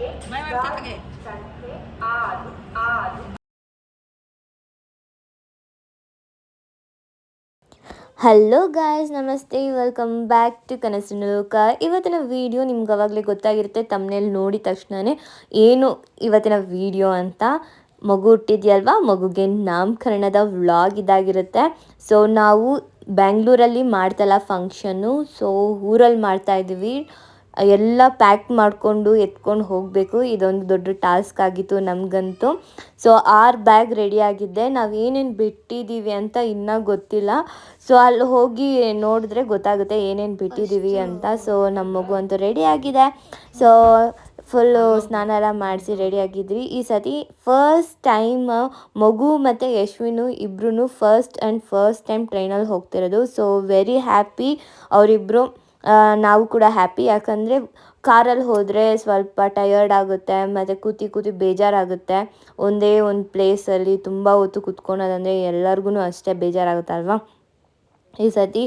Hello guys, ನಮಸ್ತೆ, welcome back to ಕನಸಿನ ಲೋಕ. ಇವತ್ತಿನ ವಿಡಿಯೋ ನಿಮ್ಗೆ ಅವಾಗಲೇ ಗೊತ್ತಾಗಿರುತ್ತೆ, ತಮ್ಮನೇಲಿ ನೋಡಿದ ತಕ್ಷಣವೇ ಏನು ಇವತ್ತಿನ ವಿಡಿಯೋ ಅಂತ. ಮಗು ಹುಟ್ಟಿದ್ಯಲ್ವಾ, ಮಗುಗೆ ನಾಮಕರಣದ ವ್ಲಾಗ್ ಇದಾಗಿರುತ್ತೆ. ಸೊ ನಾವು ಬ್ಯಾಂಗ್ಳೂರಲ್ಲಿ ಮಾಡ್ತಲ್ಲ ಫಂಕ್ಷನ್ನು, ಸೊ ಊರಲ್ಲಿ ಮಾಡ್ತಾಯಿದ್ದೀವಿ. ಎಲ್ಲ ಪ್ಯಾಕ್ ಮಾಡಿಕೊಂಡು ಎತ್ಕೊಂಡು ಹೋಗಬೇಕು. ಇದೊಂದು ದೊಡ್ಡ ಟಾಸ್ಕ್ ಆಗಿತ್ತು ನಮಗಂತೂ. ಸೊ 6 ಬ್ಯಾಗ್ ರೆಡಿಯಾಗಿದ್ದೆ. ನಾವು ಏನೇನು ಬಿಟ್ಟಿದ್ದೀವಿ ಅಂತ ಇನ್ನೂ ಗೊತ್ತಿಲ್ಲ. ಸೊ ಅಲ್ಲಿ ಹೋಗಿ ನೋಡಿದ್ರೆ ಗೊತ್ತಾಗುತ್ತೆ ಏನೇನು ಬಿಟ್ಟಿದ್ದೀವಿ ಅಂತ. ಸೊ ನಮ್ಮ ಮಗು ಅಂತೂ ರೆಡಿಯಾಗಿದೆ. ಸೊ ಫುಲ್ಲು ಸ್ನಾನ ಎಲ್ಲ ಮಾಡಿಸಿ ರೆಡಿಯಾಗಿದ್ವಿ. ಈ ಸತಿ ಫಸ್ಟ್ ಟೈಮ್ ಮಗು ಮತ್ತು ಯಶ್ವಿನು ಇಬ್ಬರೂ ಫಸ್ಟ್ ಟೈಮ್ ಟ್ರೈನಲ್ಲಿ ಹೋಗ್ತಿರೋದು. ಸೊ ವೆರಿ ಹ್ಯಾಪಿ ಅವರಿಬ್ಬರು. ನಾವು ಕೂಡ ಹ್ಯಾಪಿ, ಯಾಕಂದರೆ ಕಾರಲ್ಲಿ ಹೋದರೆ ಸ್ವಲ್ಪ ಟಯರ್ಡ್ ಆಗುತ್ತೆ ಮತ್ತು ಕೂತಿ ಬೇಜಾರಾಗುತ್ತೆ. ಒಂದೇ ಒಂದು ಪ್ಲೇಸಲ್ಲಿ ತುಂಬ ಹೊತ್ತು ಕೂತ್ಕೊಳೋದಂದರೆ ಎಲ್ಲರಿಗೂ ಅಷ್ಟೇ ಬೇಜಾರಾಗುತ್ತಲ್ವ. ಈ ಸತಿ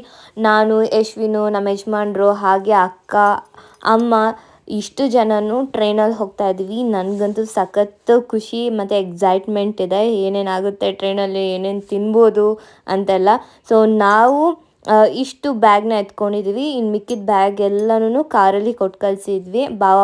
ನಾನು, ಯಶ್ವಿನು, ನಮ್ಮ ಯಜಮಾನ್ರು, ಹಾಗೆ ಅಕ್ಕ, ಅಮ್ಮ ಇಷ್ಟು ಜನನು ಟ್ರೈನಲ್ಲಿ ಹೋಗ್ತಾ ಇದ್ದೀವಿ. ನನಗಂತೂ ಸಖತ್ತು ಖುಷಿ ಮತ್ತು ಎಕ್ಸೈಟ್ಮೆಂಟ್ ಇದೆ, ಏನೇನಾಗುತ್ತೆ ಟ್ರೈನಲ್ಲಿ, ಏನೇನು ತಿನ್ಬೋದು ಅಂತೆಲ್ಲ. ಸೊ ನಾವು ಇಷ್ಟು ಬ್ಯಾಗ್ನ ಎತ್ಕೊಂಡಿದ್ದೀವಿ. ಇನ್ನು ಮಿಕ್ಕಿದ ಬ್ಯಾಗ್ ಎಲ್ಲನೂ ಕಾರಲ್ಲಿ ಕೊಟ್ಟು ಕಳಿಸಿದ್ವಿ. ಭಾವ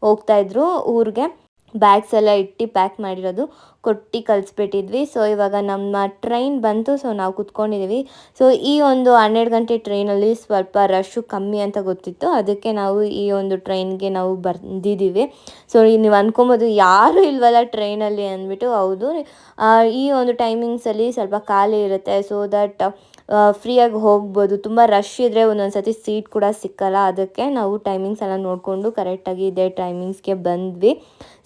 ಹೋಗ್ತಾಯಿದ್ರು ಊರಿಗೆ. ಬ್ಯಾಗ್ಸ್ ಎಲ್ಲ ಇಟ್ಟು ಪ್ಯಾಕ್ ಮಾಡಿರೋದು ಕೊಟ್ಟು ಕಳಿಸ್ಬಿಟ್ಟಿದ್ವಿ. ಸೊ ಇವಾಗ ನಮ್ಮ ಟ್ರೈನ್ ಬಂತು. ಸೊ ನಾವು ಕೂತ್ಕೊಂಡಿದ್ದೀವಿ. ಸೊ ಈ ಒಂದು 12 ಗಂಟೆ ಟ್ರೈನಲ್ಲಿ ಸ್ವಲ್ಪ ರಶ್ಶು ಕಮ್ಮಿ ಅಂತ ಗೊತ್ತಿತ್ತು, ಅದಕ್ಕೆ ನಾವು ಈ ಒಂದು ಟ್ರೈನ್ಗೆ ನಾವು ಬಂದಿದ್ದೀವಿ. ಸೊ ನೀವು ಅಂದ್ಕೊಬೋದು ಯಾರೂ ಇಲ್ವಲ್ಲ ಟ್ರೈನಲ್ಲಿ ಅಂದ್ಬಿಟ್ಟು. ಹೌದು, ಈ ಒಂದು ಟೈಮಿಂಗ್ಸಲ್ಲಿ ಸ್ವಲ್ಪ ಖಾಲಿ ಇರುತ್ತೆ. ಸೊ ದಟ್ ಫ್ರೀಯಾಗಿ ಹೋಗ್ಬೋದು. ತುಂಬ ರಶ್ ಇದ್ದರೆ ಒಂದೊಂದು ಸತಿ ಸೀಟ್ ಕೂಡ ಸಿಕ್ಕಲ್ಲ. ಅದಕ್ಕೆ ನಾವು ಟೈಮಿಂಗ್ಸ್ ಎಲ್ಲ ನೋಡಿಕೊಂಡು ಕರೆಕ್ಟಾಗಿ ಇದೇ ಟೈಮಿಂಗ್ಸ್ಗೆ ಬಂದ್ವಿ.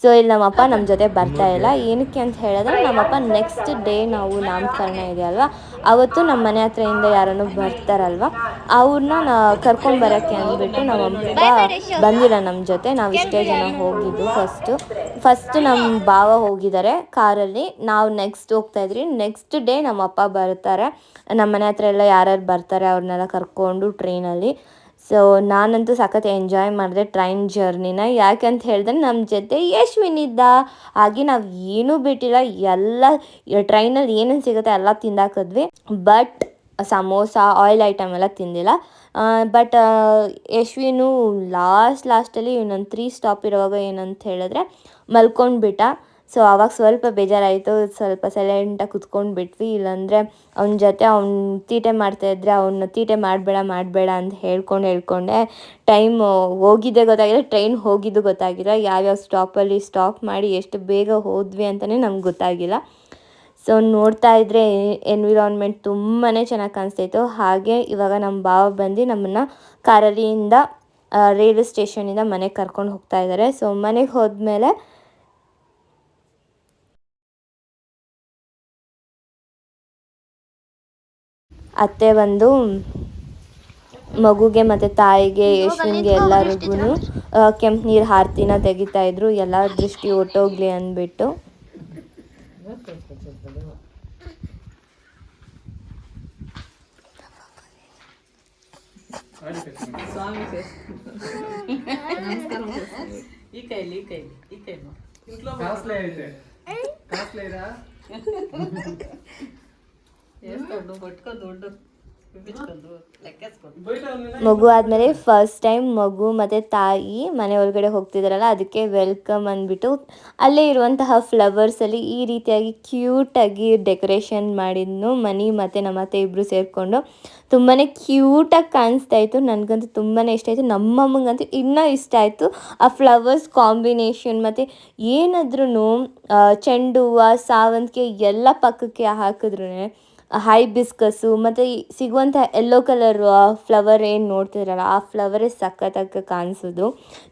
ಸೊ ಇಲ್ಲಿ ನಮ್ಮಪ್ಪ ನಮ್ಮ ಜೊತೆ ಬರ್ತಾಯಿಲ್ಲ. ಏನಕ್ಕೆ ಅಂತ ಹೇಳಿದ್ರೆ, ನಮ್ಮಪ್ಪ ನೆಕ್ಸ್ಟ್ ಡೇ ನಾವು ನಾಮಕರಣ ಇದೆಯಲ್ವ, ಅವತ್ತು ನಮ್ಮ ಮನೆ ಹತ್ರದಿಂದ ಯಾರನ್ನು ಬರ್ತಾರಲ್ವ, ಅವ್ರನ್ನ ಕರ್ಕೊಂಬರೋಕ್ಕೆ ಅಂದ್ಬಿಟ್ಟು ನಮ್ಮಪ್ಪ ಬಂದಿಲ್ಲ ನಮ್ಮ ಜೊತೆ. ನಾವು ಇಷ್ಟೇ ಜನ ಹೋಗಿದ್ದು. ಫಸ್ಟು ನಮ್ಮ ಭಾವ ಹೋಗಿದ್ದಾರೆ ಕಾರಲ್ಲಿ, ನಾವು ನೆಕ್ಸ್ಟ್ ಹೋಗ್ತಾಯಿದ್ರಿ. ನೆಕ್ಸ್ಟ್ ಡೇ ನಮ್ಮಪ್ಪ ಬರ್ತಾರೆ. ನಮ್ಮ ಮನೆ ಹತ್ರ ಎಲ್ಲ ಯಾರ್ಯಾರು ಬರ್ತಾರೆ ಅವ್ರನ್ನೆಲ್ಲ ಕರ್ಕೊಂಡು ಟ್ರೈನಲ್ಲಿ. ಸೊ ನಾನಂತೂ ಸಖತ್ ಎಂಜಾಯ್ ಮಾಡಿದೆ ಟ್ರೈನ್ ಜರ್ನಿನ. ಯಾಕಂತ ಹೇಳಿದ್ರೆ ನಮ್ಮ ಜೊತೆ ಯಶ್ವಿನ್ ಇದ್ದ. ಹಾಗೆ ನಾವು ಏನೂ ಬಿಟ್ಟಿಲ್ಲ, ಎಲ್ಲ ಟ್ರೈನಲ್ಲಿ ಏನೇನು ಸಿಗುತ್ತೆ ಎಲ್ಲ ತಿಂದಾಕಿದ್ವಿ. ಬಟ್ ಸಮೋಸ, ಆಯಿಲ್ ಐಟಮ್ ಎಲ್ಲ ತಿಂದಿಲ್ಲ. ಬಟ್ ಯಶ್ವಿನು ಲಾಸ್ಟಲ್ಲಿ ಇನ್ನೊಂದು 3 ಸ್ಟಾಪ್ ಇರುವಾಗ ಏನಂತ ಹೇಳಿದ್ರೆ ಮಲ್ಕೊಂಡ್ಬಿಟ್ಟ. ಸೊ ಆವಾಗ ಸ್ವಲ್ಪ ಬೇಜಾರಾಯಿತು. ಸ್ವಲ್ಪ ಸೈಲೆಂಟಾಗಿ ಕುತ್ಕೊಂಡು ಬಿಟ್ವಿ. ಇಲ್ಲಾಂದರೆ ಅವನ ಜೊತೆ ಅವ್ನು ತೀಟೆ ಮಾಡ್ತಾಯಿದ್ರೆ ಅವನ್ನ ತೀಟೆ ಮಾಡಬೇಡ ಅಂತ ಹೇಳ್ಕೊಂಡೆ ಟೈಮ್ ಹೋಗಿದ್ದೇ ಗೊತ್ತಾಗಿಲ್ಲ, ಟ್ರೈನ್ ಹೋಗಿದ್ದು ಗೊತ್ತಾಗಿಲ್ಲ, ಯಾವ್ಯಾವ ಸ್ಟಾಪಲ್ಲಿ ಸ್ಟಾಪ್ ಮಾಡಿ ಎಷ್ಟು ಬೇಗ ಹೋದ್ವಿ ಅಂತಲೇ ನಮ್ಗೆ ಗೊತ್ತಾಗಿಲ್ಲ. ಸೊ ನೋಡ್ತಾ ಇದ್ದರೆ ಎನ್ವಿರಾನ್ಮೆಂಟ್ ತುಂಬಾ ಚೆನ್ನಾಗಿ ಕಾಣಿಸ್ತಾಯಿತ್ತು. ಹಾಗೆ ಇವಾಗ ನಮ್ಮ ಭಾವ ಬಂದು ನಮ್ಮನ್ನು ಕಾರಲ್ಲಿಂದ ರೈಲ್ವೆ ಸ್ಟೇಷನಿಂದ ಮನೆಗೆ ಕರ್ಕೊಂಡು ಹೋಗ್ತಾ ಇದ್ದಾರೆ. ಸೊ ಮನೆಗೆ ಹೋದ್ಮೇಲೆ ಅತ್ತೆ ಬಂದು ಮಗುಗೆ ಮತ್ತು ತಾಯಿಗೆ, ಯಶ್ವಿನ್ಗೆ ಎಲ್ಲರಿಗೂ ಕೆಂಪು ನೀರು ಆರತಿನ ತೆಗಿತಾಯಿದ್ರು, ಎಲ್ಲ ದೃಷ್ಟಿ ಹೊಟ್ಟೋಗ್ಲಿ ಅಂದ್ಬಿಟ್ಟು. ಮಗು ಆದಮೇಲೆ ಫಸ್ಟ್ ಟೈಮ್ ಮಗು ಮತ್ತು ತಾಯಿ ಮನೆ ಒಳಗಡೆ ಹೋಗ್ತಿದ್ದಾರಲ್ಲ, ಅದಕ್ಕೆ ವೆಲ್ಕಮ್ ಅಂದ್ಬಿಟ್ಟು ಅಲ್ಲೇ ಇರುವಂತಹ ಫ್ಲವರ್ಸಲ್ಲಿ ಈ ರೀತಿಯಾಗಿ ಕ್ಯೂಟಾಗಿ ಡೆಕೋರೇಷನ್ ಮಾಡಿದ್ನು ಮನಿ ಮತ್ತು ನಮ್ಮ ಅತ್ತೆ ಇಬ್ಬರು ಸೇರಿಕೊಂಡು. ತುಂಬಾ ಕ್ಯೂಟಾಗಿ ಕಾಣಿಸ್ತಾ ಇತ್ತು. ನನಗಂತೂ ತುಂಬಾ ಇಷ್ಟ ಆಯಿತು. ನಮ್ಮಮ್ಮಂಗಂತೂ ಇನ್ನೂ ಇಷ್ಟ ಆಯಿತು ಆ ಫ್ಲವರ್ಸ್ ಕಾಂಬಿನೇಷನ್. ಮತ್ತು ಏನಾದ್ರೂ ಚೆಂಡು ಹೂವು, ಸಾವಂತಿಗೆ ಎಲ್ಲ ಪಕ್ಕಕ್ಕೆ ಹಾಕಿದ್ರೂ, ಹೈಬಿಸ್ಕಸ್ಸು ಮತ್ತು ಸಿಗುವಂಥ ಯೆಲ್ಲೋ ಕಲರ್ ಫ್ಲವರ್ ಏನು ನೋಡ್ತಿದ್ರಲ್ಲ, ಆ ಫ್ಲವರೇ ಸಖತ್ತಾಗಿ ಕಾಣಿಸೋದು.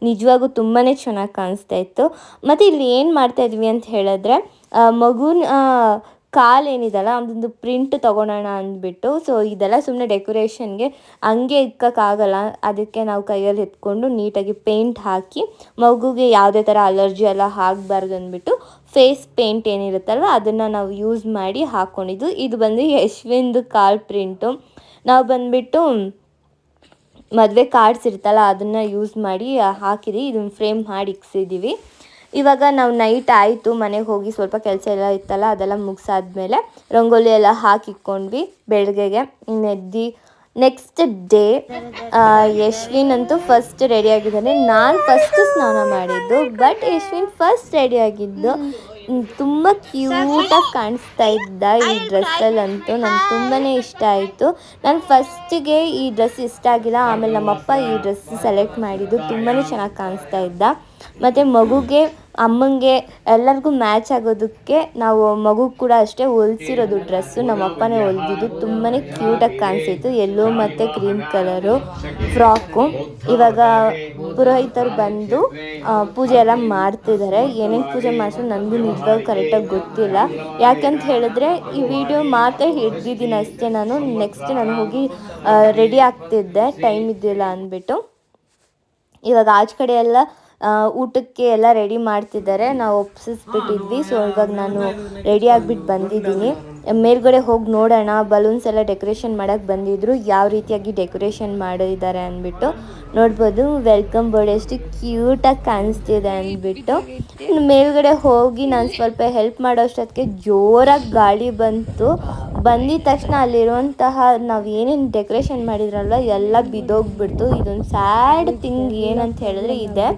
ನಿಜವಾಗೂ ತುಂಬಾ ಚೆನ್ನಾಗಿ ಕಾಣಿಸ್ತಾ ಇತ್ತು. ಮತ್ತು ಇಲ್ಲಿ ಏನು ಮಾಡ್ತಾಯಿದ್ವಿ ಅಂತ ಹೇಳಿದ್ರೆ, ಮಗುನ ಕಾಲೇನಿದೆಲ್ಲ ಅದೊಂದು ಪ್ರಿಂಟ್ ತೊಗೊಳೋಣ ಅಂದ್ಬಿಟ್ಟು. ಸೊ ಇದೆಲ್ಲ ಸುಮ್ಮನೆ ಡೆಕೋರೇಷನ್ಗೆ, ಹಂಗೆ ಇಕ್ಕೋಕ್ಕಾಗಲ್ಲ, ಅದಕ್ಕೆ ನಾವು ಕೈಯಲ್ಲಿ ಎತ್ಕೊಂಡು ನೀಟಾಗಿ ಪೇಂಟ್ ಹಾಕಿ ಮಗುಗೆ ಯಾವುದೇ ಥರ ಅಲರ್ಜಿ ಎಲ್ಲ ಆಗಬಾರ್ದು ಅಂದ್ಬಿಟ್ಟು ಫೇಸ್ ಪೇಂಟ್ ಏನಿರುತ್ತಲ್ವ ಅದನ್ನು ನಾವು ಯೂಸ್ ಮಾಡಿ ಹಾಕ್ಕೊಂಡಿದ್ದು. ಇದು ಬಂದು ಯಶ್ವಿಂದು ಕಾಲ್ ಪ್ರಿಂಟು. ನಾವು ಬಂದುಬಿಟ್ಟು ಮದುವೆ ಕಾರ್ಡ್ಸ್ ಇರ್ತಲ್ಲ ಅದನ್ನು ಯೂಸ್ ಮಾಡಿ ಹಾಕಿದ್ವಿ. ಇದನ್ನು ಫ್ರೇಮ್ ಮಾಡಿ ಇಕ್ಸಿದ್ದೀವಿ. ಇವಾಗ ನಾವು ನೈಟ್ ಆಯಿತು, ಮನೆಗೆ ಹೋಗಿ ಸ್ವಲ್ಪ ಕೆಲಸ ಎಲ್ಲ ಇತ್ತಲ್ಲ ಅದೆಲ್ಲ ಮುಗಿಸಾದ್ಮೇಲೆ ರಂಗೋಲಿ ಎಲ್ಲ ಹಾಕಿಕ್ಕೊಂಡ್ವಿ. ಬೆಳಗ್ಗೆಗೆ ಎದ್ದು ನೆಕ್ಸ್ಟ್ ಡೇ ಯಶ್ವಿನ್ ಅಂತೂ ಫಸ್ಟ್ ರೆಡಿಯಾಗಿದ್ದಾನೆ. ನಾನು ಫಸ್ಟ್ ಸ್ನಾನ ಮಾಡಿದ್ದು, ಬಟ್ ಯಶ್ವಿನ್ ಫಸ್ಟ್ ರೆಡಿಯಾಗಿದ್ದು. ತುಂಬ ಕ್ಯೂಟಾಗಿ ಕಾಣಿಸ್ತಾ ಇದ್ದ ಈ ಡ್ರೆಸ್ಸಲ್ಲಂತೂ. ನಂಗೆ ತುಂಬಾ ಇಷ್ಟ ಆಯಿತು. ನಾನು ಫಸ್ಟಿಗೆ ಈ ಡ್ರೆಸ್ ಇಷ್ಟ ಆಗಿಲ್ಲ, ಆಮೇಲೆ ನಮ್ಮಪ್ಪ ಈ ಡ್ರೆಸ್ ಸೆಲೆಕ್ಟ್ ಮಾಡಿದ್ದು. ತುಂಬಾ ಚೆನ್ನಾಗಿ ಕಾಣಿಸ್ತಾ ಇದ್ದ. ಮತ್ತು ಮಗುಗೆ, ಅಮ್ಮಂಗೆ ಎಲ್ಲರಿಗೂ ಮ್ಯಾಚ್ ಆಗೋದಕ್ಕೆ ನಾವು ಮಗು ಕೂಡ ಅಷ್ಟೇ ಹೊಲಿಸಿರೋದು ಡ್ರೆಸ್ಸು. ನಮ್ಮ ಅಪ್ಪನೇ ಹೊಲಿದಿದ್ದು. ತುಂಬಾ ಕ್ಯೂಟಾಗಿ ಕಾಣಿಸ್ತಿತ್ತು. ಯೆಲ್ಲೋ ಮತ್ತು ಕ್ರೀಮ್ ಕಲರು ಫ್ರಾಕು. ಇವಾಗ ಪುರೋಹಿತರು ಬಂದು ಪೂಜೆ ಎಲ್ಲ ಮಾಡ್ತಿದ್ದಾರೆ. ಏನೇನು ಪೂಜೆ ಮಾಡಿಸೋ ನನಗೂ ನಿಜವಾಗೂ ಕರೆಕ್ಟಾಗಿ ಗೊತ್ತಿಲ್ಲ. ಯಾಕಂತ ಹೇಳಿದ್ರೆ ಈ ವಿಡಿಯೋ ಮಾತ್ರ ಹಿಡ್ದಿದ್ದೀನಿ ಅಷ್ಟೇ. ನೆಕ್ಸ್ಟ್ ನಾನು ಹೋಗಿ ರೆಡಿ ಆಗ್ತಿದ್ದೆ, ಟೈಮ್ ಇದ್ದಿಲ್ಲ ಅಂದ್ಬಿಟ್ಟು. ಇವಾಗ ಆಚೆ ಕಡೆ ಎಲ್ಲ ಊಟಕ್ಕೆ ಎಲ್ಲ ರೆಡಿ ಮಾಡ್ತಿದ್ದಾರೆ. ನಾವು ಒಪ್ಪಿಸ್ಬಿಟ್ಟಿದ್ವಿ. ಸೊ ಇವಾಗ ನಾನು ರೆಡಿ ಆಗಿಬಿಟ್ಟು ಬಂದಿದ್ದೀನಿ. ಮೇಲ್ಗಡೆ ಹೋಗಿ ನೋಡೋಣ. ಬಲೂನ್ಸ್ ಎಲ್ಲ ಡೆಕೋರೇಷನ್ ಮಾಡೋಕ್ಕೆ ಬಂದಿದ್ದರು. ಯಾವ ರೀತಿಯಾಗಿ ಡೆಕೋರೇಷನ್ ಮಾಡಿದ್ದಾರೆ ಅಂದ್ಬಿಟ್ಟು ನೋಡ್ಬೋದು. ವೆಲ್ಕಮ್ ಬೋರ್ಡ್ ಎಷ್ಟು ಕ್ಯೂಟಾಗಿ ಕಾಣಿಸ್ತಿದೆ ಅಂದ್ಬಿಟ್ಟು ಮೇಲ್ಗಡೆ ಹೋಗಿ ನಾನು ಸ್ವಲ್ಪ ಹೆಲ್ಪ್ ಮಾಡೋಷ್ಟೊತ್ತಿಗೆ ಜೋರಾಗಿ ಗಾಳಿ ಬಂತು. ಬಂದಿದ ತಕ್ಷಣ ಅಲ್ಲಿರುವಂತಹ ನಾವು ಏನೇನು ಡೆಕೋರೇಷನ್ ಮಾಡಿದ್ರಲ್ವ ಎಲ್ಲ ಬಿದ್ದೋಗ್ಬಿಡ್ತು. ಇದೊಂದು ಸ್ಯಾಡ್ ಥಿಂಗ್ ಏನಂತ ಹೇಳಿದ್ರೆ ಇದೆ.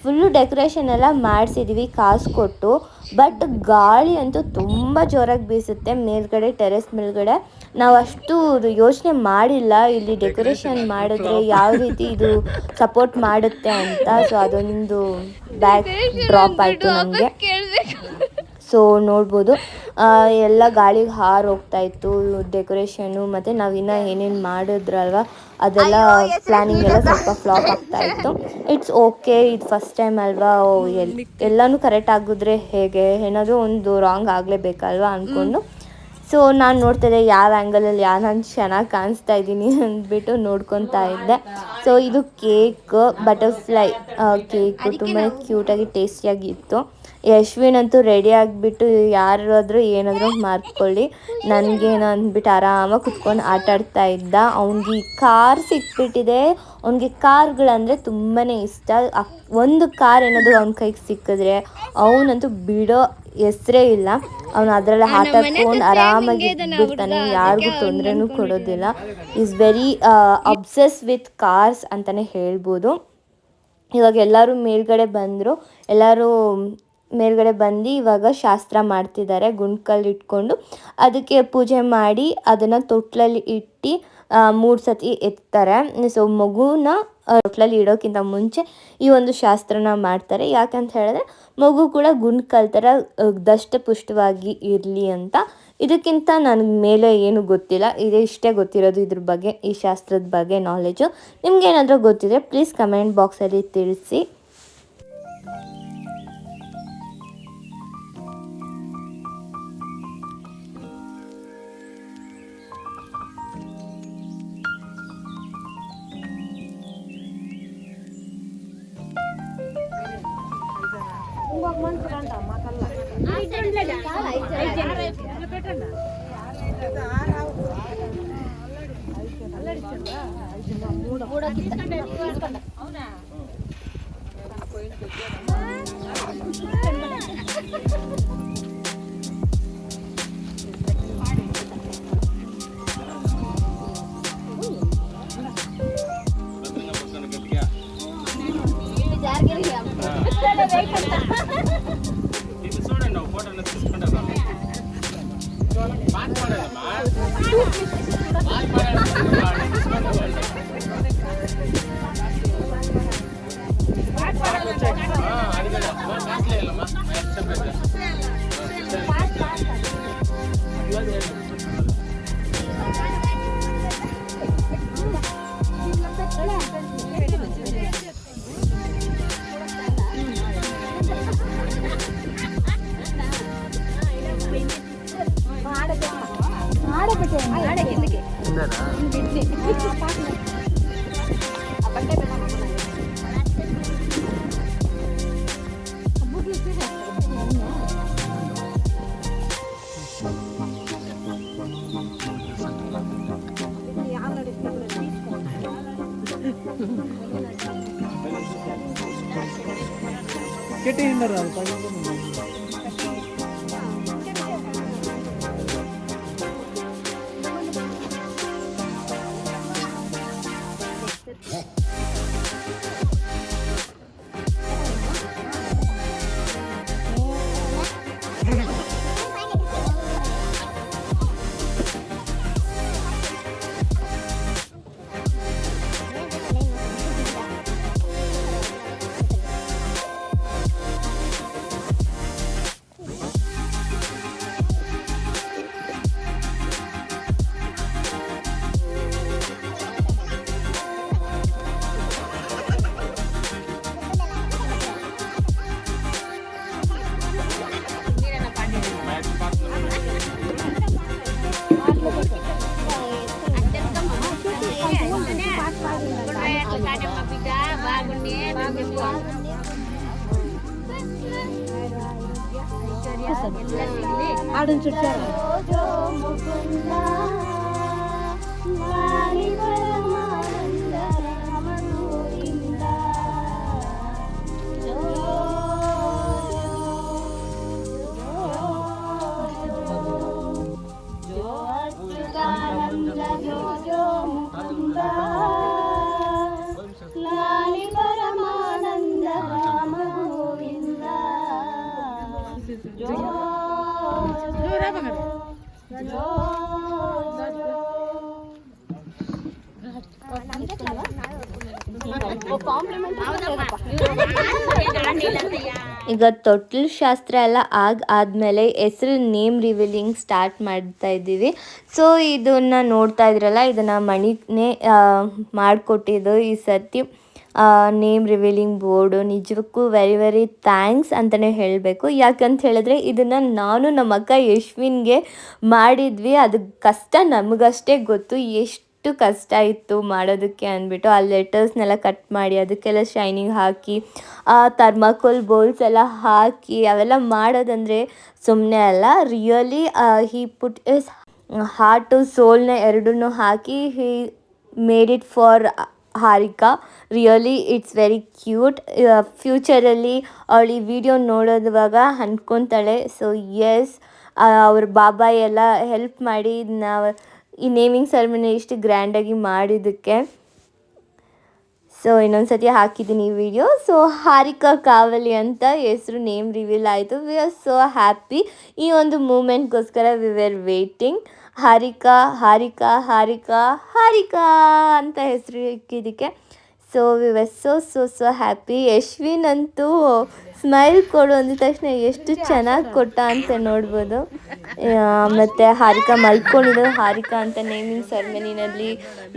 ಫುಲ್ಲು ಡೆಕೋರೇಷನ್ ಎಲ್ಲ ಮಾಡಿಸಿದ್ವಿ ಕಾಸು ಕೊಟ್ಟು, ಬಟ್ ಗಾಳಿ ಅಂತೂ ತುಂಬ ಜೋರಾಗಿ ಬೀಸುತ್ತೆ ಮೇಲ್ಗಡೆ, ಟೆರೆಸ್ ಮೇಲ್ಗಡೆ. ನಾವು ಅಷ್ಟು ಯೋಚನೆ ಮಾಡಿಲ್ಲ ಇಲ್ಲಿ ಡೆಕೋರೇಷನ್ ಮಾಡಿದ್ರೆ ಯಾವ ರೀತಿ ಇದು ಸಪೋರ್ಟ್ ಮಾಡುತ್ತೆ ಅಂತ. ಸೊ ಅದೊಂದು ಬ್ಯಾಕ್ ಡ್ರಾಪ್ ಆಯಿತು ನಮಗೆ. ಸೊ ನೋಡ್ಬೋದು ಎಲ್ಲ ಗಾಳಿಗೆ ಹಾರೋಗ್ತಾಯಿತ್ತು ಡೆಕೋರೇಷನು. ಮತ್ತು ನಾವಿನ್ನೂ ಏನೇನು ಮಾಡಿದ್ರಲ್ವ ಅದೆಲ್ಲ ಪ್ಲ್ಯಾನಿಂಗ್ ಎಲ್ಲ ಸ್ವಲ್ಪ ಫ್ಲಾಪ್ ಆಗ್ತಾಯಿತ್ತು. ಇಟ್ಸ್ ಓಕೆ, ಇದು ಫಸ್ಟ್ ಟೈಮ್ ಅಲ್ವಾ, ಎಲ್ಲನೂ ಕರೆಕ್ಟ್ ಆಗಿದ್ರೆ ಹೇಗೆ, ಏನಾದರೂ ಒಂದು ರಾಂಗ್ ಆಗಲೇಬೇಕಲ್ವ ಅಂದ್ಕೊಂಡು. ಸೊ ನಾನು ನೋಡ್ತಾಯಿದ್ದೆ ಯಾವ ಆ್ಯಂಗಲಲ್ಲಿ ನಾನು ಚೆನ್ನಾಗಿ ಕಾಣಿಸ್ತಾ ಇದ್ದೀನಿ ಅಂದ್ಬಿಟ್ಟು ನೋಡ್ಕೊತಾ ಇದ್ದೆ. ಸೊ ಇದು ಕೇಕ್, ಬಟರ್ಫ್ಲೈ ಕೇಕು ತುಂಬಾ ಕ್ಯೂಟಾಗಿ ಟೇಸ್ಟಿಯಾಗಿತ್ತು. ಯಶ್ವಿನ್ ಅಂತೂ ರೆಡಿ ಆಗಿಬಿಟ್ಟು ಯಾರಾದರೂ ಏನಾದರೂ ಮಾರ್ಕೊಳ್ಳಿ ನನಗೇನು ಅಂದ್ಬಿಟ್ಟು ಆರಾಮಾಗಿ ಕುತ್ಕೊಂಡು ಆಟಾಡ್ತಾ ಇದ್ದ. ಅವ್ನಿಗೆ ಕಾರ್ ಸಿಕ್ಬಿಟ್ಟಿದೆ. ಅವ್ನಿಗೆ ಕಾರ್ಗಳಂದರೆ ತುಂಬಾ ಇಷ್ಟ. ಒಂದು ಕಾರ್ ಏನಾದರೂ ಅವ್ನ ಕೈಗೆ ಸಿಕ್ಕಿದ್ರೆ ಅವನಂತೂ ಬಿಡೋ ಹೆಸರೇ ಇಲ್ಲ. ಅವನು ಅದರಲ್ಲೇ ಆಟ ಆಡ್ಕೊಂಡು ಆರಾಮಾಗಿ ಬಿಡ್ತಾನೆ, ಯಾರಿಗೂ ತೊಂದರೆನೂ ಕೊಡೋದಿಲ್ಲ. Is very obsess with cars ಅಂತಲೇ ಹೇಳ್ಬೋದು. ಇವಾಗ ಎಲ್ಲರೂ ಮೇಲ್ಗಡೆ ಬಂದರು. ಎಲ್ಲರೂ ಮೇಲ್ಗಡೆ ಬಂದು ಇವಾಗ ಶಾಸ್ತ್ರ ಮಾಡ್ತಿದ್ದಾರೆ. ಗುಂಡ್ಕಲ್ಲಿ ಇಟ್ಕೊಂಡು ಅದಕ್ಕೆ ಪೂಜೆ ಮಾಡಿ ಅದನ್ನು ತೊಟ್ಲಲ್ಲಿ ಇಟ್ಟು 3 ಸತಿ ಎತ್ತಾರೆ. ಸೊ ಮಗುನ ತೊಟ್ಲಲ್ಲಿ ಇಡೋಕ್ಕಿಂತ ಮುಂಚೆ ಈ ಒಂದು ಶಾಸ್ತ್ರನ ಮಾಡ್ತಾರೆ. ಯಾಕಂತ ಹೇಳಿದ್ರೆ ಮಗು ಕೂಡ ಗುಂಡ್ಕಲ್ ಥರ ದಷ್ಟಪುಷ್ಟವಾಗಿ ಇರಲಿ ಅಂತ. ಇದಕ್ಕಿಂತ ನನಗೆ ಮೇಲೆ ಏನೂ ಗೊತ್ತಿಲ್ಲ. ಇಷ್ಟೇ ಗೊತ್ತಿರೋದು ಇದ್ರ ಬಗ್ಗೆ, ಈ ಶಾಸ್ತ್ರದ ಬಗ್ಗೆ ನಾಲೆಜು. ನಿಮ್ಗೇನಾದರೂ ಗೊತ್ತಿದ್ರೆ ಪ್ಲೀಸ್ ಕಮೆಂಟ್ ಬಾಕ್ಸಲ್ಲಿ ತಿಳಿಸಿ. ఆడని చుట్టారు ಈಗ ತೊಟ್ಲು ಶಾಸ್ತ್ರ ಎಲ್ಲ ಆದಮೇಲೆ ಹೆಸರು ನೇಮ್ ರಿವೀಲಿಂಗ್ ಸ್ಟಾರ್ಟ್ ಮಾಡ್ತಾ ಇದ್ದೀವಿ. ಸೊ ಇದನ್ನು ನೋಡ್ತಾ ಇದ್ರಲ್ಲ, ಇದನ್ನು ಮಣಿನೇ ಮಾಡಿಕೊಟ್ಟಿದ್ದು ಈ ಸರ್ತಿ ನೇಮ್ ರಿವೀಲಿಂಗ್ ಬೋರ್ಡು. ನಿಜಕ್ಕೂ ವೆರಿ ವೆರಿ ಥ್ಯಾಂಕ್ಸ್ ಅಂತಲೇ ಹೇಳಬೇಕು. ಯಾಕಂತ ಹೇಳಿದ್ರೆ ಇದನ್ನು ನಾನು ನಮ್ಮ ಅಕ್ಕ ಯಶ್ವಿನ್ಗೆ ಮಾಡಿದ್ವಿ. ಅದು ಕಷ್ಟ ನಮಗಷ್ಟೇ ಗೊತ್ತು, ಎಷ್ಟು ಕಷ್ಟ ಇತ್ತು ಮಾಡೋದಕ್ಕೆ ಅಂದ್ಬಿಟ್ಟು. ಆ ಲೆಟರ್ಸ್ನೆಲ್ಲ ಕಟ್ ಮಾಡಿ ಅದಕ್ಕೆಲ್ಲ ಶೈನಿಂಗ್ ಹಾಕಿ ಥರ್ಮಾಕೋಲ್ ಬೌಲ್ಸ್ ಎಲ್ಲ ಹಾಕಿ ಅವೆಲ್ಲ ಮಾಡೋದಂದರೆ ಸುಮ್ಮನೆ ಅಲ್ಲ. Really he put his heart ಸೋಲ್ನ ಎರಡನ್ನೂ ಹಾಕಿ he made it for Harika. Really it's very cute. ಫ್ಯೂಚರಲ್ಲಿ ಅವಳು ಈ ವಿಡಿಯೋ ನೋಡೋದುವಾಗ ಅಂದ್ಕೊತಾಳೆ. ಸೊ ಎಸ್, ಅವ್ರ ಬಾಬಾ ಎಲ್ಲ ಹೆಲ್ಪ್ ಮಾಡಿ ನಾವು ಈ ನೇಮಿಂಗ್ ಸೆರೆಮನಿ ಇಷ್ಟು ಗ್ರ್ಯಾಂಡಾಗಿ ಮಾಡಿದ್ದಕ್ಕೆ. ಸೊ ಇನ್ನೊಂದು ಸತಿ ಹಾಕಿದ್ದೀನಿ ಈ ವಿಡಿಯೋ. ಸೊ ಹಾರಿಕಾ ಕಾವಲಿ ಅಂತ ಹೆಸರು ನೇಮ್ ರಿವೀಲ್ ಆಯಿತು. We are so happy. ಈ ಒಂದು ಮೂಮೆಂಟ್ಗೋಸ್ಕರ we were waiting. Harika Harika Harika Harika ಅಂತ ಹೆಸರು ಇಕ್ಕಿದ್ದಕ್ಕೆ. So we were so so so happy. Yashwin ಅಂತೂ ಸ್ಮೈಲ್ ಕೊಡು ಅಂದಿದ ತಕ್ಷಣ ಎಷ್ಟು ಚೆನ್ನಾಗಿ ಕೊಟ್ಟ ಅಂತ ನೋಡ್ಬೋದು. ಮತ್ತು ಹಾರಿಕಾ ಮಲ್ಕೊಂಡಿದ್ದು. ಹಾರಿಕಾ ಅಂತ ನೇಮಿಂಗ್ ಸೆರೆಮನಿನಲ್ಲಿ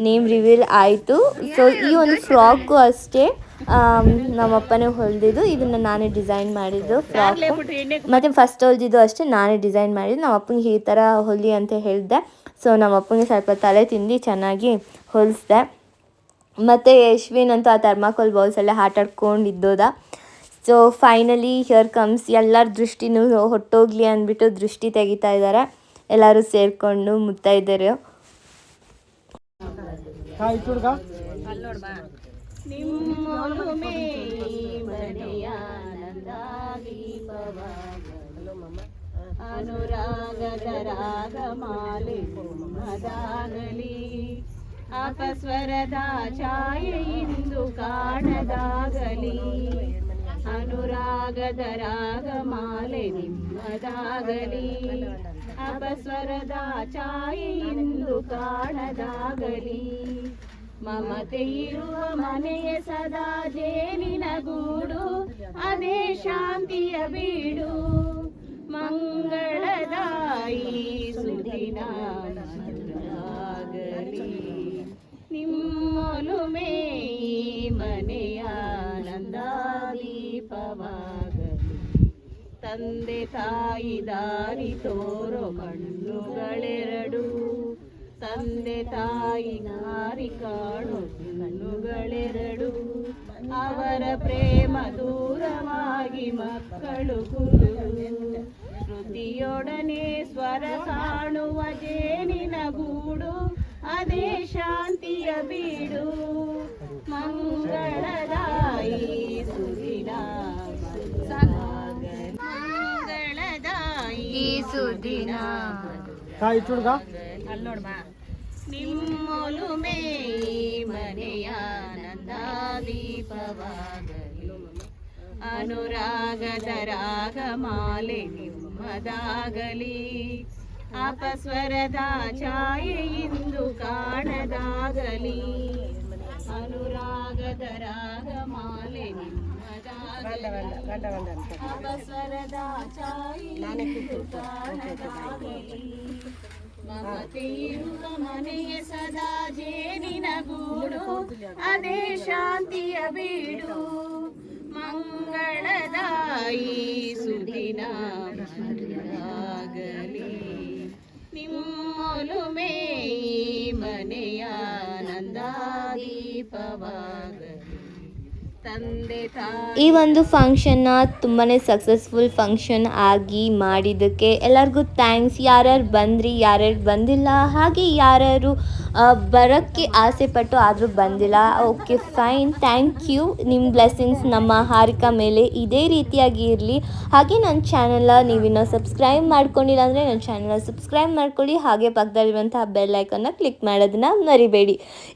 ನೇಮ್ ರಿವೀಲ್ ಆಯಿತು. ಸೊ ಈ ಒಂದು ಫ್ರಾಕು ಅಷ್ಟೇ ನಮ್ಮಪ್ಪನೇ ಹೊಲಿದಿದ್ದು. ಇದನ್ನು ನಾನೇ ಡಿಸೈನ್ ಮಾಡಿದ್ದು ಫ್ರಾಕು. ಮತ್ತು ಫಸ್ಟ್ ಹೊಲಿದಿದ್ದು ಅಷ್ಟೇ ನಾನೇ ಡಿಸೈನ್ ಮಾಡಿದ್ದು. ನಮ್ಮ ಅಪ್ಪನಿಗೆ ಈ ಥರ ಹೊಲಿ ಅಂತ ಹೇಳಿದೆ. ಸೊ ನಮ್ಮ ಅಪ್ಪನಿಗೆ ಸ್ವಲ್ಪ ತಲೆ ತಿಂದು ಚೆನ್ನಾಗಿ ಹೊಲಿಸ್ದೆ. ಮತ್ತು ಯಶ್ವಿನ್ ಅಂತೂ ಆ ಥರ್ಮಾಕೋಲ್ ಬೌಲ್ಸ್ ಎಲ್ಲ ಆಟಾಡ್ಕೊಂಡಿದ್ದೋದ. So finally here comes. ಎಲ್ಲರ ದೃಷ್ಟಿನೂ ಹೊಟ್ಟೋಗ್ಲಿ ಅಂದ್ಬಿಟ್ಟು ದೃಷ್ಟಿ ತೆಗಿತಾ ಇದ್ದಾರೆ ಎಲ್ಲರೂ ಸೇರಿಕೊಂಡು ಮುತ್ತೈದೆಯರು. ಅನುರಾಗದ ರಾಗಮಾಲೆ ಮದಾಗಲಿ, ಅಪಸ್ವರದ ಛಾಯೆ ಇಂದು ಕಾಣದಾಗಲಿ. ಅನುರಾಗದ ರಾಗಮಾಲೆ ನಿಮ್ಮದಾಗಲಿ, ಅಪಸ್ವರದ ಛಾಯೆ ಇಂದು ಕಾಣದಾಗಲಿ. ಮಮತೆ ಇರುವ ಮನೆಯ ಸದಾ ಜೇನಿನ ಗೂಡು, ಅದೇ ಶಾಂತಿಯ ಬೀಡು. ಮಂಗಳದಾಯಿ ಸುದಿನ ಆಗಲಿ, ನಿಮ್ಮೊಲುಮೆ ಮನೆಯ ನಂದಾದೀಪವಾಗಲಿ. ತಂದೆ ತಾಯಿ ದಾರಿ ತೋರೋ ಕಣ್ಣುಗಳೆರಡು, ತಂದೆ ತಾಯಿ ದಾರಿ ಕಾಣು ಕಣ್ಣುಗಳೆರಡು. ಅವರ ಪ್ರೇಮ ದೂರವಾಗಿ ಮಕ್ಕಳು ಕುರುಡು, ಶ್ರುತಿಯೊಡನೆ ಸ್ವರ ಕಾಣುವ ಜೇನಿನ ಗೂಡು, ಅದೇ ಶಾಂತಿಯ ಬೀಡು. ಸುದಿನ. ಅಲ್ಲಿ ನೋಡ್ಮ ನಿಮ್ಮೊಲುಮೆ ಮನೆಯ ನಂದ ದೀಪವಾಗಲಿ, ಅನುರಾಗದ ರಾಗಮಾಲೆ ನಿಮ್ಮದಾಗಲಿ, ಅಪಸ್ವರದ ಛಾಯೆ ಇಂದು ಕಾಣದಾಗಲಿ, ಅನುರಾಗದ ರಾಗಮಾಲೆ ನಿಮ್ಮದಾಗಲಿ, ಅಪಸ್ವರದ ಛಾಯೆ ಇಂದು ಕಾಣದಾಗಲಿ, ಮಮತೆ ಇರುವ ಮನೆಯ ಸದಾ ಜೇನಿನ ಗೂಡು, ಅದೇ ಶಾಂತಿಯ ಬೀಡು, ಮಂಗಳದಾಯಿ ಸುದಿನ ಮದುವಾಗಲಿ, ನಿಮ್ಮೊಲುಮೆ ಮನೆಯ ನಂದಾದೀಪವಾಗಲಿ, ತಂದೆ ತಾಯಿ. ಈ ಒಂದು ಫಂಕ್ಷನ್ನ ತುಂಬಾ ಸಕ್ಸಸ್ಫುಲ್ ಫಂಕ್ಷನ್ ಆಗಿ ಮಾಡಿದ್ದಕ್ಕೆ ಎಲ್ಲರಿಗೂ ಥ್ಯಾಂಕ್ಸ್. ಯಾರ್ಯಾರು ಬಂದ್ರಿ, ಯಾರ್ಯಾರು ಬಂದಿಲ್ಲ, ಹಾಗೆ ಯಾರ್ಯಾರು ಬರೋಕ್ಕೆ ಆಸೆ ಪಟ್ಟು ಆದರೂ ಬಂದಿಲ್ಲ, ಓಕೆ ಫೈನ್, ಥ್ಯಾಂಕ್ ಯು. ನಿಮ್ಮ ಬ್ಲೆಸ್ಸಿಂಗ್ಸ್ ನಮ್ಮ ಹಾರಿಕಾ ಮೇಲೆ ಇದೇ ರೀತಿಯಾಗಿ ಇರಲಿ. ಹಾಗೆ ನನ್ನ ಚಾನಲ್ನ ನೀವಿನ್ನೂ ಸಬ್ಸ್ಕ್ರೈಬ್ ಮಾಡ್ಕೊಂಡಿಲ್ಲ ಅಂದರೆ ನನ್ನ ಚಾನಲ್ನ ಸಬ್ಸ್ಕ್ರೈಬ್ ಮಾಡ್ಕೊಳ್ಳಿ. ಹಾಗೆ ಪಕ್ಕದಲ್ಲಿರುವಂತಹ ಬೆಲ್ ಐಕನ್ನ ಕ್ಲಿಕ್ ಮಾಡೋದನ್ನು ಮರಿಬೇಡಿ.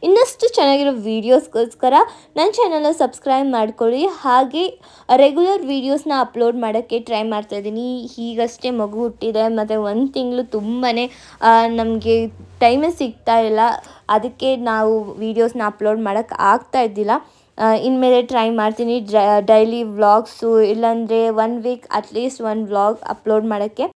ಇನ್ನಷ್ಟು ಚೆನ್ನಾಗಿರೋ ವೀಡಿಯೋಸ್ಗೋಸ್ಕರ ನನ್ನ ಚಾನಲ್ನ ಸಬ್ಸ್ಕ್ರೈಬ್ ಮಾಡ್ಕೊಳ್ಳಿ. ಹಾಗೆ ರೆಗ್ಯುಲರ್ ವೀಡಿಯೋಸ್ನ ಅಪ್ಲೋಡ್ ಮಾಡೋಕ್ಕೆ ಟ್ರೈ ಮಾಡ್ತಾಯಿದ್ದೀನಿ. ಈಗಷ್ಟೇ ಮಗು ಹುಟ್ಟಿದೆ ಮತ್ತು 1 ತಿಂಗಳು ತುಂಬಾ ನಮಗೆ ಟೈಮೇ ಸಿಗ್ತಾ ಇಲ್ಲ, ಅದಕ್ಕೆ ನಾವು ವೀಡಿಯೋಸ್ನ ಅಪ್ಲೋಡ್ ಮಾಡೋಕ್ಕೆ ಆಗ್ತಾ ಇದ್ದಿಲ್ಲ. ಇನ್ಮೇಲೆ ಟ್ರೈ ಮಾಡ್ತೀನಿ ಡೈಲಿ ವ್ಲಾಗ್ಸು, ಇಲ್ಲಾಂದರೆ 1 ವೀಕ್ ಅಟ್ಲೀಸ್ಟ್ 1 ವ್ಲಾಗ್ ಅಪ್ಲೋಡ್ ಮಾಡೋಕ್ಕೆ.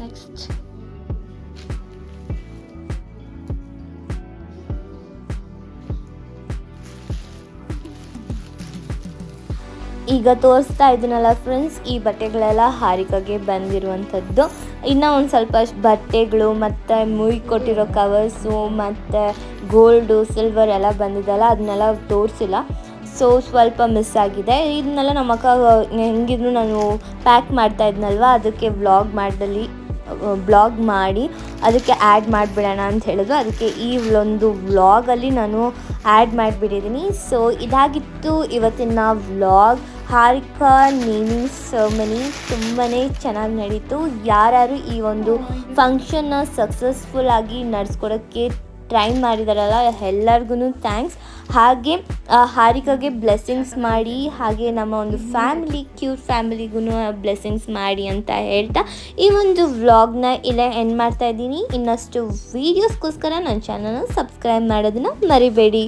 ನೆಕ್ಸ್ಟ್ ಈಗ ತೋರಿಸ್ತಾ ಇದ್ದೀನಲ್ಲ ಫ್ರೆಂಡ್ಸ್, ಈ ಬಟ್ಟೆಗಳೆಲ್ಲ ಹಾರಿಕಾಗೆ ಬಂದಿರುವಂಥದ್ದು. ಇನ್ನು ಒಂದು ಸ್ವಲ್ಪ ಬಟ್ಟೆಗಳು ಮತ್ತು ಮುಯಿ ಕೊಟ್ಟಿರೋ ಕವರ್ಸು ಮತ್ತು ಗೋಲ್ಡು ಸಿಲ್ವರ್ ಎಲ್ಲ ಬಂದಿದ್ದಲ್ಲ, ಅದನ್ನೆಲ್ಲ ತೋರಿಸಿಲ್ಲ. ಸೊ ಸ್ವಲ್ಪ ಮಿಸ್ ಆಗಿದೆ. ಇದನ್ನೆಲ್ಲ ನಮ್ಮ ಅಕ್ಕ ಹೆಂಗಿದ್ರು ನಾನು ಪ್ಯಾಕ್ ಮಾಡ್ತಾ ಇದ್ನಲ್ವ, ಅದಕ್ಕೆ ಬ್ಲಾಗ್ ಮಾಡಿ ಅದಕ್ಕೆ ಆ್ಯಡ್ ಮಾಡಿಬಿಡೋಣ ಅಂತ ಹೇಳಿದ್ರು. ಅದಕ್ಕೆ ಈ ಒಂದು ವ್ಲಾಗಲ್ಲಿ ನಾನು ಆ್ಯಡ್ ಮಾಡಿಬಿಟ್ಟಿದ್ದೀನಿ. ಸೊ ಇದಾಗಿತ್ತು ಇವತ್ತಿನ ವ್ಲಾಗ್. ಹಾರಿಕಾ ನೇಮಿಂಗ್ ಸೆರೆಮನಿ ತುಂಬಾ ಚೆನ್ನಾಗಿ ನಡೀತು. ಯಾರ್ಯಾರು ಈ ಒಂದು ಫಂಕ್ಷನ್ನ ಸಕ್ಸಸ್ಫುಲ್ಲಾಗಿ ನಡೆಸ್ಕೊಡೋಕ್ಕೆ ಟ್ರೈ ಮಾಡಿದಾರಲ್ಲ ಎಲ್ಲರಿಗೂ ಥ್ಯಾಂಕ್ಸ್. ಹಾಗೆ ಹಾರಿಕಾಗೆ ಬ್ಲೆಸ್ಸಿಂಗ್ಸ್ ಮಾಡಿ, ಹಾಗೆ ನಮ್ಮ ಒಂದು ಕ್ಯೂಟ್ ಫ್ಯಾಮಿಲಿಗೂ ಬ್ಲೆಸ್ಸಿಂಗ್ಸ್ ಮಾಡಿ ಅಂತ ಹೇಳ್ತಾ ಈ ಒಂದು ವ್ಲಾಗ್ನ ಇಲ್ಲೇ ಎಂಡ್ ಮಾಡ್ತಾ ಇದ್ದೀನಿ. ಇನ್ನಷ್ಟು ವೀಡಿಯೋಸ್ಗೋಸ್ಕರ ನನ್ನ ಚಾನಲ್ನ ಸಬ್ಸ್ಕ್ರೈಬ್ ಮಾಡೋದನ್ನು ಮರಿಬೇಡಿ.